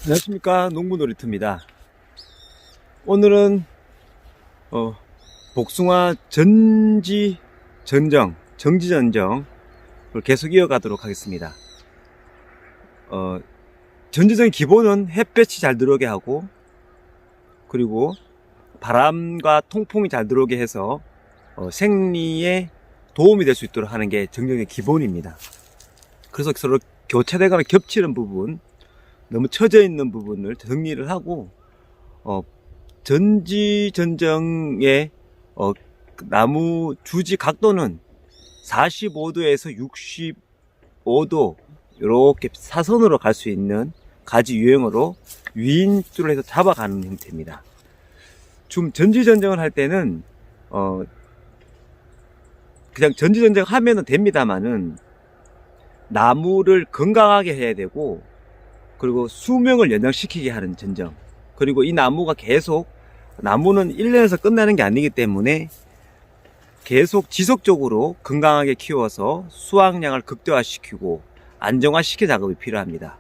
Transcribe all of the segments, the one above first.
안녕하십니까, 농부놀이터입니다. 오늘은 복숭아 정지전정을 계속 이어가도록 하겠습니다. 전지전의 기본은 햇볕이 잘 들어오게 하고, 그리고 바람과 통풍이 잘 들어오게 해서 생리에 도움이 될 수 있도록 하는 게 정정의 기본입니다. 그래서 서로 교차되거나 겹치는 부분, 너무 처져 있는 부분을 정리를 하고, 전지전정의 나무 주지 각도는 45도에서 65도 이렇게 사선으로 갈 수 있는 가지 유형으로 위인줄을 해서 잡아가는 형태입니다. 좀 전지전정을 할 때는 그냥 전지전정 하면은 됩니다만은 나무를 건강하게 해야 되고, 그리고 수명을 연장시키게 하는 전정, 그리고 이 나무가 계속, 나무는 1년에서 끝나는 게 아니기 때문에 계속 지속적으로 건강하게 키워서 수확량을 극대화시키고 안정화시키는 작업이 필요합니다.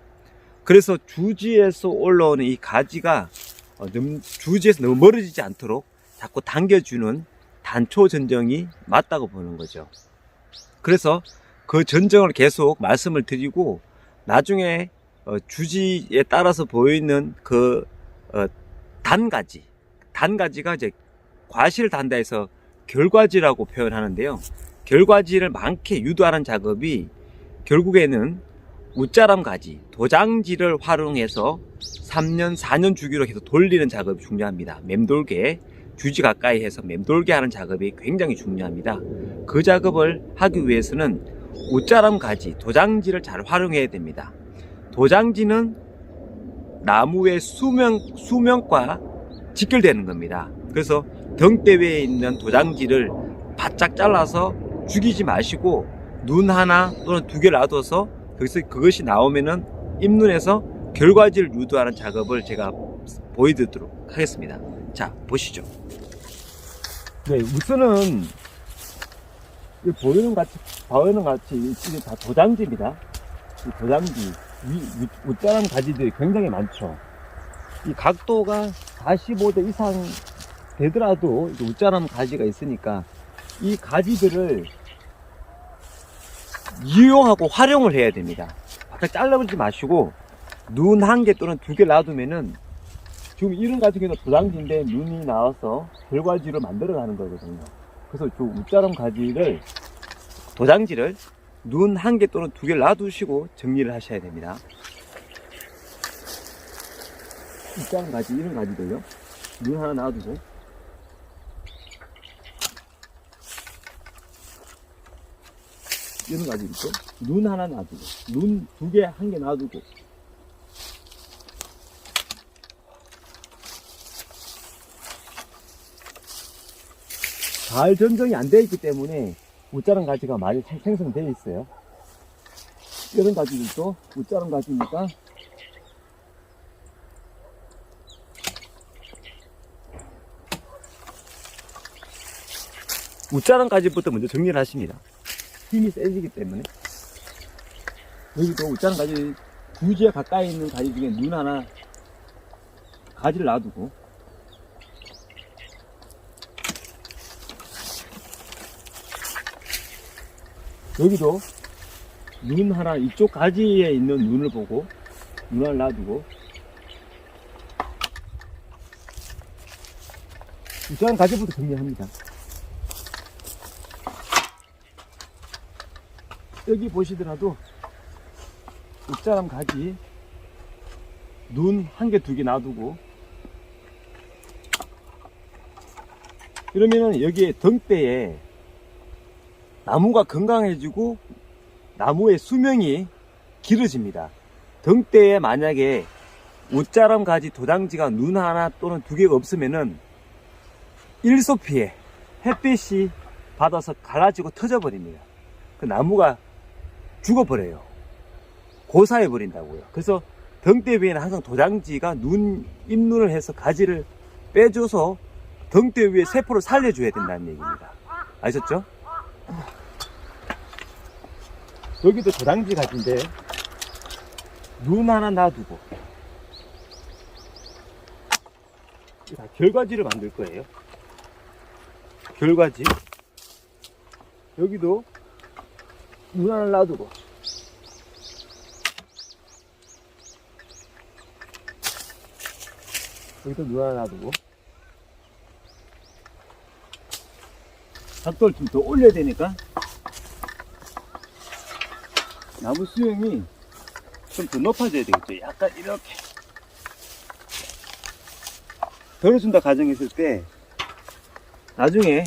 그래서 주지에서 올라오는 이 가지가 주지에서 너무 멀어지지 않도록 자꾸 당겨주는 단초 전정이 맞다고 보는 거죠. 그래서 그 전정을 계속 말씀을 드리고, 나중에 주지에 따라서 보이는 그 단가지가 이제 과실을 단다 해서 결과지라고 표현하는데요. 결과지를 많게 유도하는 작업이 결국에는 웃자람 가지, 도장지를 활용해서 3년, 4년 주기로 계속 돌리는 작업이 중요합니다. 맴돌게, 주지 가까이 해서 맴돌게 하는 작업이 굉장히 중요합니다. 그 작업을 하기 위해서는 웃자람 가지, 도장지를 잘 활용해야 됩니다. 도장지는 나무의 수명과 직결되는 겁니다. 그래서 등대 위에 있는 도장지를 바짝 잘라서 죽이지 마시고 눈 하나 또는 두 개 놔둬서 그것이 나오면은 잎눈에서 결과지를 유도하는 작업을 제가 보여드리도록 하겠습니다. 자, 보시죠. 네, 우선은 보이는 같이 이게 다 도장지입니다. 이 도장지, 웃자람 가지들이 굉장히 많죠. 이 각도가 45도 이상 되더라도 웃자람 가지가 있으니까 이 가지들을 이용하고 활용을 해야 됩니다. 바짝 잘라버리지 마시고 눈 한 개 또는 두 개 놔두면은, 지금 이런 같은 경우는 도장지인데 눈이 나와서 결과지를 만들어 가는 거거든요. 그래서 웃자람 가지를, 도장지를 눈 한 개 또는 두 개 놔두시고 정리를 하셔야 됩니다. 웃자람 가지, 이런 가지들요, 눈 하나 놔두고, 이런 가지 있죠? 눈 하나 놔두고, 눈 두 개, 한 개 놔두고, 잘 전정이 안 되어 있기 때문에 웃자람 가지가 많이 생성되어 있어요. 이런 가지들도 웃자람 가지니까 웃자람 가지부터 먼저 정리를 하십니다. 힘이 세지기 때문에. 여기도 웃자람 가지, 부지에 가까이 있는 가지 중에 눈 하나, 가지를 놔두고, 여기도 눈 하나, 이쪽 가지에 있는 눈을 보고 눈 하나 놔두고, 웃자람 가지부터 정리합니다. 여기 보시더라도 웃자람 가지 눈 한 개, 두 개 놔두고, 이러면은 여기에 등대에 나무가 건강해지고 나무의 수명이 길어집니다. 등대에 만약에 웃자람 가지 도장지가 눈 하나 또는 두 개가 없으면은 일소피해, 햇빛이 받아서 갈라지고 터져버립니다. 그 나무가 죽어버려요. 고사해버린다고요. 그래서 등대 위에는 항상 도장지가 잎눈을 해서 가지를 빼줘서 등대 위에 세포를 살려줘야 된다는 얘기입니다. 아셨죠? 여기도 도장지 가지인데 눈 하나 놔두고, 자, 결과지를 만들 거예요. 결과지. 여기도 눈 하나 놔두고. 여기도 눈 하나 놔두고. 각도를 좀 더 올려야 되니까 나무 수영이 좀 더 높아져야 되겠죠. 약간 이렇게 덜어준다 가정했을 때 나중에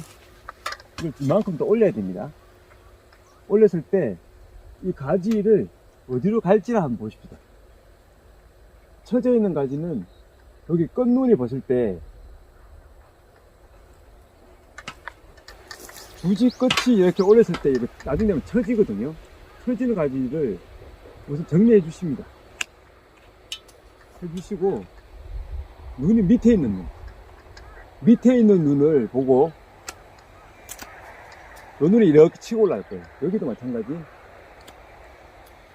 이걸 이만큼 더 올려야 됩니다. 올렸을 때 이 가지를 어디로 갈지를 한번 보십시다. 처져 있는 가지는 여기 끝눈이 벗을 때 주지 끝이 이렇게 올렸을 때 나중에 되면 처지거든요. 처지는 가지를 우선 정리해 주십니다. 해주시고 눈이 밑에 있는 눈, 밑에 있는 눈을 보고 요 눈이 이렇게 치고 올라갈 거예요. 여기도 마찬가지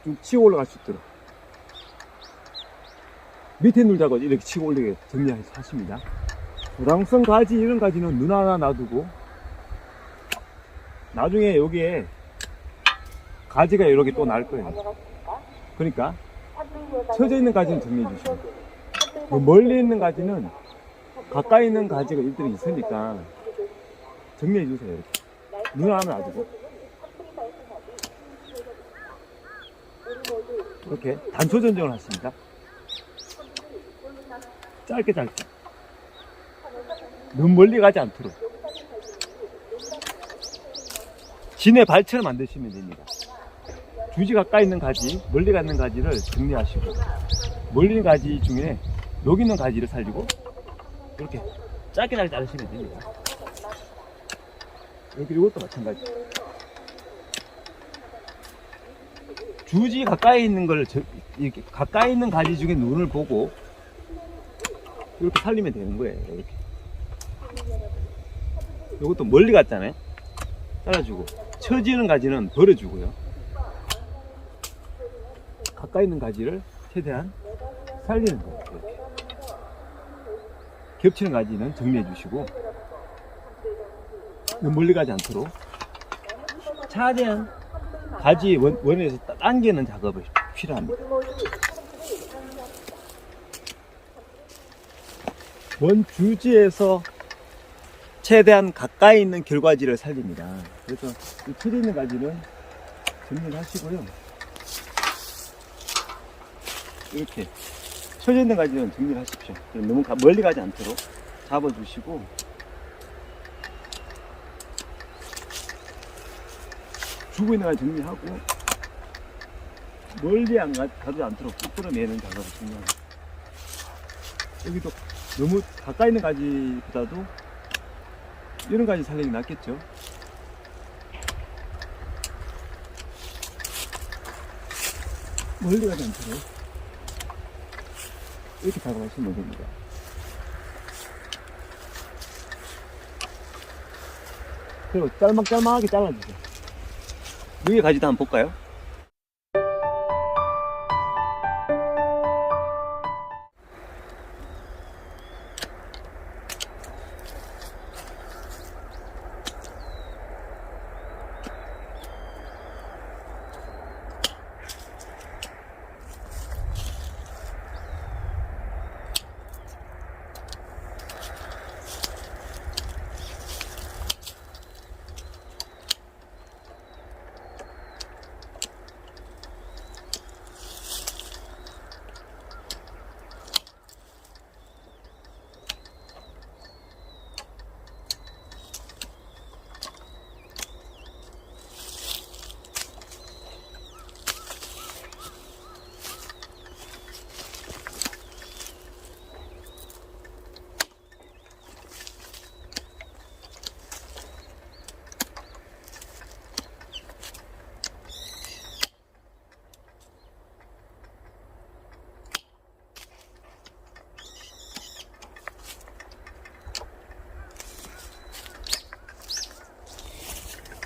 쭉 치고 올라갈 수 있도록 밑에 눈 잡고 이렇게 치고 올리게 정리하십니다. 도당성 가지 이런 가지는 눈 하나 놔두고 나중에 여기에 가지가 이렇게 또 날 거예요. 그러니까 쳐져 있는 가지는 정리해 주시고 멀리 있는 가지는 가까이 있는 가지가 일들이 있으니까 정리해 주세요. 이렇게 눈 하나 놔두고 이렇게 단초 전정을 하십니다. 짧게 너무 멀리 가지 않도록 진의 발처럼 만드시면 됩니다. 주지 가까이 있는 가지, 멀리 가는 가지를 정리하시고 멀리 있는 가지 중에 여기 있는 가지를 살리고 이렇게 짧게 자르시면 됩니다. 여기 이것도 마찬가지. 주지 가까이 있는 걸 이렇게 가까이 있는 가지 중에 눈을 보고 이렇게 살리면 되는 거예요. 이렇게. 이것도 멀리 갔잖아요. 잘라주고 처지는 가지는 버려주고요. 가까이 있는 가지를 최대한 살리는 거예요. 이렇게. 겹치는 가지는 정리해 주시고 멀리 가지 않도록 최대한 가지 원에서 당기는 작업이 필요합니다. 원 주지에서 최대한 가까이 있는 결과지를 살립니다. 그래서 이 틀에 있는 가지는 정리를 하시고요. 이렇게 쳐져 있는 가지는 정리를 하십시오. 너무 멀리 가지 않도록 잡아주시고 주고 있는 가지 정리하고 멀리 가지 않도록 쭉 끌어내는 작업을 중요합니다. 여기도 너무 가까이 있는 가지보다도 이런 가지 살리는 게 낫겠죠. 멀리 가지 않도록 이렇게 작업하시면 됩니다. 그리고 짤막짤막하게 잘라주세요. 위에 가지도 한번 볼까요?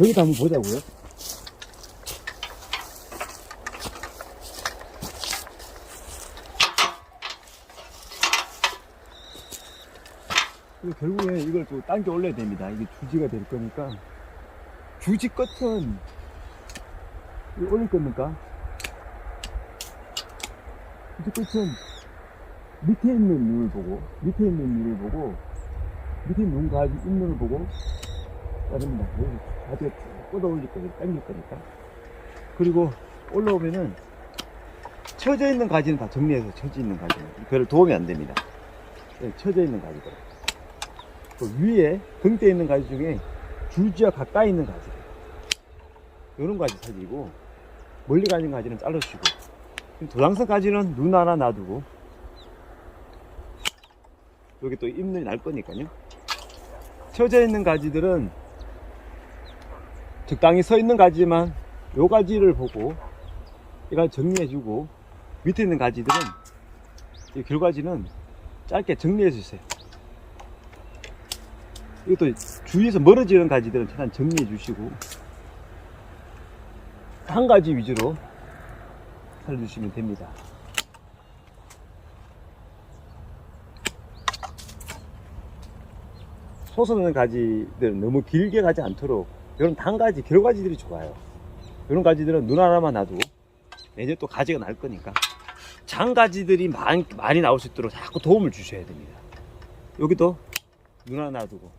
여기도 한번 보자고요. 결국에 이걸 또 당겨 올려야 됩니다. 이게 주지가 될 거니까. 주지 끝은 이거 올릴 겁니까? 주지 끝은 밑에 있는 눈을 보고, 밑에 눈 가지 입눈을 보고 자릅니다. 여기 가지가 쭉 뻗어 올릴 거니까, 당길 거니까. 그리고 올라오면은 쳐져 있는 가지는 다 정리해서 쳐져 있는 가지는 별 도움이 안 됩니다. 쳐져 있는 가지들. 그 위에 등대에 있는 가지 중에 줄지와 가까이 있는 가지, 이런 가지 살리고, 멀리 가는 가지는 잘라주시고, 도장성 가지는 눈 하나 놔두고, 여기 또 잎눈이 날 거니까요. 쳐져 있는 가지들은 적당히 서 있는 가지만 요 가지를 보고 이걸 정리해주고, 밑에 있는 가지들은, 이 결과지는 짧게 정리해주세요. 이것도 주위에서 멀어지는 가지들은 최대한 정리해주시고, 한 가지 위주로 살려주시면 됩니다. 솟아나는 가지들은 너무 길게 가지 않도록 이런 단가지, 결가지들이 좋아요. 이런 가지들은 눈 하나만 놔두고, 내년 또 가지가 날 거니까 장가지들이 많이 나올 수 있도록 자꾸 도움을 주셔야 됩니다. 여기도 눈 하나 놔두고,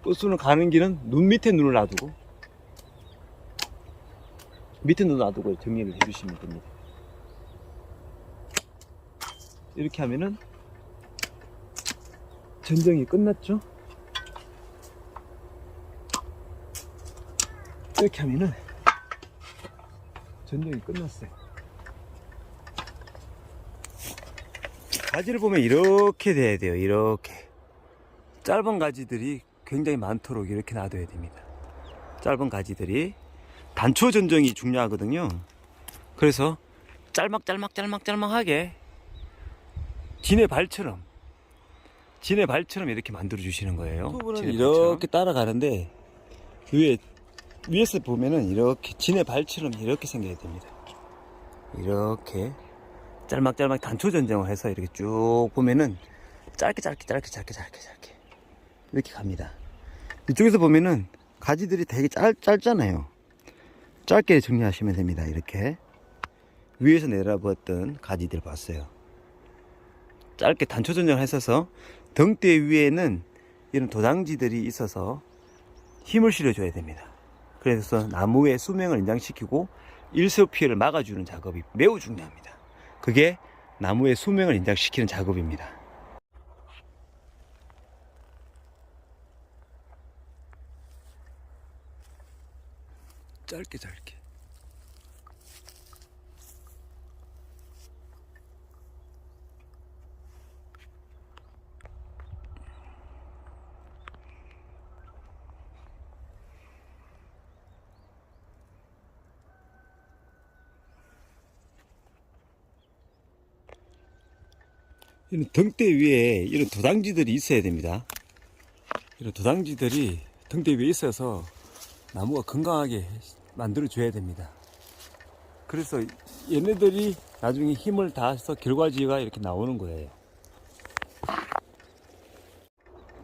꽃수는 가는 길은 눈 밑에 눈을 놔두고, 밑에 눈 놔두고 정리를 해주시면 됩니다. 이렇게 하면은 전정이 끝났죠? 이렇게 하면은 전정이 끝났어요. 가지를 보면 이렇게 돼야 돼요. 이렇게 짧은 가지들이 굉장히 많도록 이렇게 놔둬야 됩니다. 짧은 가지들이 단초 전정이 중요하거든요. 그래서 짤막하게 지네 발처럼 이렇게 만들어 주시는 거예요. 부분은 이렇게 따라가는데 위에서 보면은 이렇게 지네 발처럼 이렇게 생겨야 됩니다. 이렇게 짤막 단초 전정을 해서 이렇게 쭉 보면은 짧게 이렇게 갑니다. 이쪽에서 보면은 가지들이 되게 짧잖아요. 짧게 정리하시면 됩니다. 이렇게 위에서 내려봤던 가지들 봤어요. 짧게 단초 전정을 했어서 등대 위에는 이런 도장지들이 있어서 힘을 실어줘야 됩니다. 그래서 나무의 수명을 연장시키고 일소 피해를 막아주는 작업이 매우 중요합니다. 그게 나무의 수명을 연장시키는 작업입니다. 짧게 이런 등대 위에 이런 도장지들이 있어야 됩니다. 이런 도장지들이 등대 위에 있어서 나무가 건강하게 만들어 줘야 됩니다. 그래서 얘네들이 나중에 힘을 다해서 결과지가 이렇게 나오는 거예요.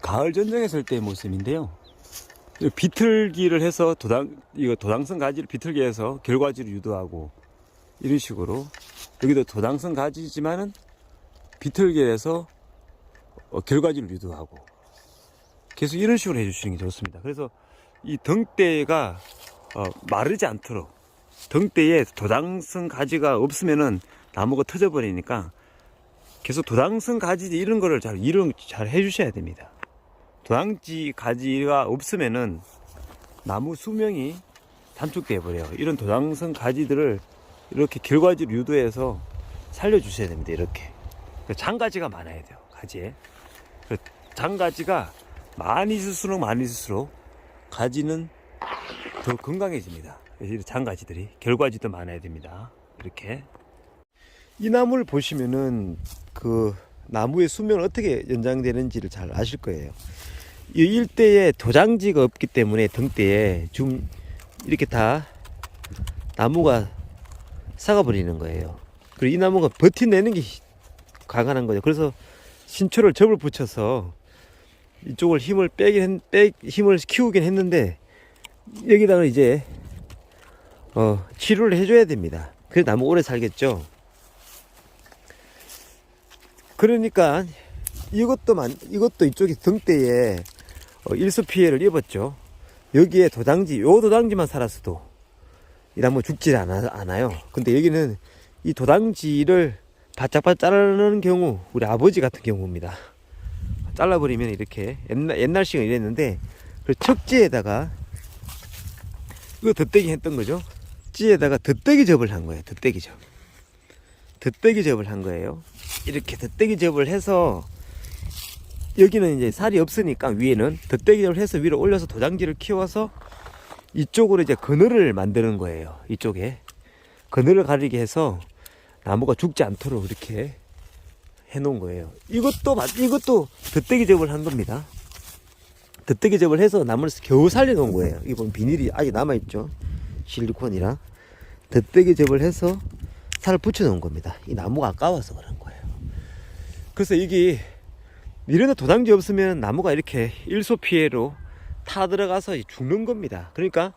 가을 전정했을 때의 모습인데요. 비틀기를 해서 도당성 가지를 비틀게 해서 결과지를 유도하고, 이런 식으로 여기도 도당성 가지지만은 비틀게 해서 결과지를 유도하고, 계속 이런 식으로 해주시는 게 좋습니다. 그래서 이 등대가 마르지 않도록, 등대에 도당성 가지가 없으면은 나무가 터져버리니까 계속 도당성 가지 이런 거를 잘 해주셔야 됩니다. 도당지 가지가 없으면은 나무 수명이 단축되어 버려요. 이런 도당성 가지들을 이렇게 결과지를 유도해서 살려주셔야 됩니다. 이렇게 장가지가 많아야 돼요. 가지에 장가지가 많이 있을수록 가지는 더 건강해집니다. 이런 장가지들이, 결과지도 많아야 됩니다. 이렇게 이 나무를 보시면은 그 나무의 수명은 어떻게 연장되는지를 잘 아실 거예요. 이 일대에 도장지가 없기 때문에 등대에 좀 이렇게 다 나무가 썩어버리는 거예요. 그리고 이 나무가 버텨내는 게 강한 거죠. 그래서 신초를 접을 붙여서 이쪽을 힘을 힘을 키우긴 했는데 여기다가 이제 치료를 해줘야 됩니다. 그래 나무 오래 살겠죠. 그러니까 이것도 이쪽에 등대에 일소 피해를 입었죠. 여기에 요 도당지만 살았어도 이 나무 죽질 않아요. 근데 여기는 이 도당지를 바짝바짝 자르는 경우, 우리 아버지 같은 경우입니다. 잘라버리면 이렇게 옛날식은 이랬는데, 그 척지에다가 이거 덧대기 했던 거죠. 찌에다가 덧대기 접을 한 거예요. 덧대기 접을 한 거예요. 이렇게 덧대기 접을 해서 여기는 이제 살이 없으니까 위에는 덧대기 접을 해서 위로 올려서 도장지를 키워서 이쪽으로 이제 그늘을 만드는 거예요. 이쪽에 그늘을 가리게 해서 나무가 죽지 않도록 이렇게 해 놓은 거예요. 이것도 덧대기 접을 한 겁니다. 덧대기 접을 해서 나무를 겨우 살려 놓은 거예요. 이거 보면 비닐이 아직 남아 있죠. 실리콘이랑 덧대기 접을 해서 살을 붙여 놓은 겁니다. 이 나무가 아까워서 그런 거예요. 그래서 이게 이런 데 도당지 없으면 나무가 이렇게 일소 피해로 타 들어가서 죽는 겁니다. 그러니까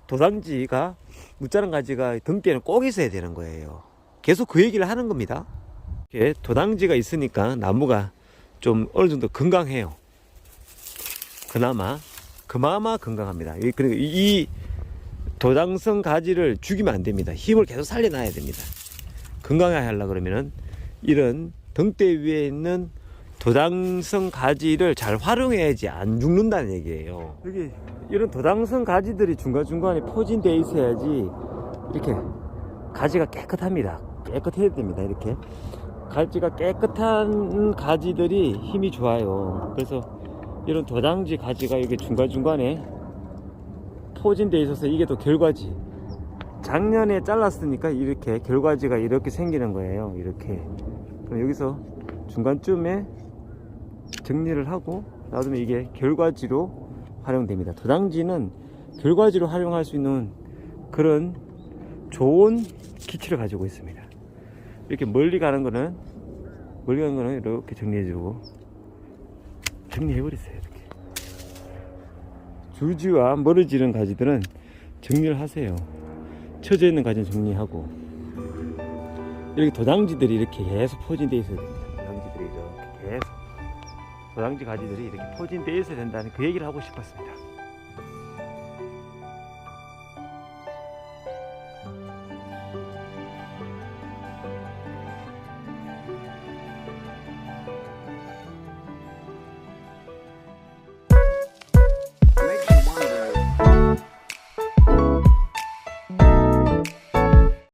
도당지가 무자란 가지가 등대에는 꼭 있어야 되는 거예요. 계속 그 얘기를 하는 겁니다. 이렇게 도당지가 있으니까 나무가 좀 어느 정도 건강해요. 그나마 건강합니다. 그리고 이 도당성 가지를 죽이면 안 됩니다. 힘을 계속 살려놔야 됩니다. 건강하게 하려고 그러면은 이런 등대 위에 있는 도당성 가지를 잘 활용해야지 안 죽는다는 얘기예요. 여기 이런 도당성 가지들이 중간중간에 포진되어 있어야지 이렇게 가지가 깨끗합니다. 깨끗해야 됩니다. 이렇게 가지가 깨끗한 가지들이 힘이 좋아요. 그래서 이런 도당지 가지가 여기 중간중간에 포진되어 있어서 이게 또 결과지. 작년에 잘랐으니까 이렇게 결과지가 이렇게 생기는 거예요. 이렇게. 그럼 여기서 중간쯤에 정리를 하고 놔두면 이게 결과지로 활용됩니다. 도당지는 결과지로 활용할 수 있는 그런 좋은 기치를 가지고 있습니다. 이렇게 멀리 가는 거는 이렇게 정리해주고 정리해버리세요. 이렇게 줄지와 멀어지는 가지들은 정리를 하세요. 처져 있는 가지는 정리하고 이렇게 도당지들이 이렇게 계속 포진되어 있어야 됩니다. 도당지들이 이렇게 계속 도당지 가지들이 이렇게 포진되어 있어야 된다는 그 얘기를 하고 싶었습니다.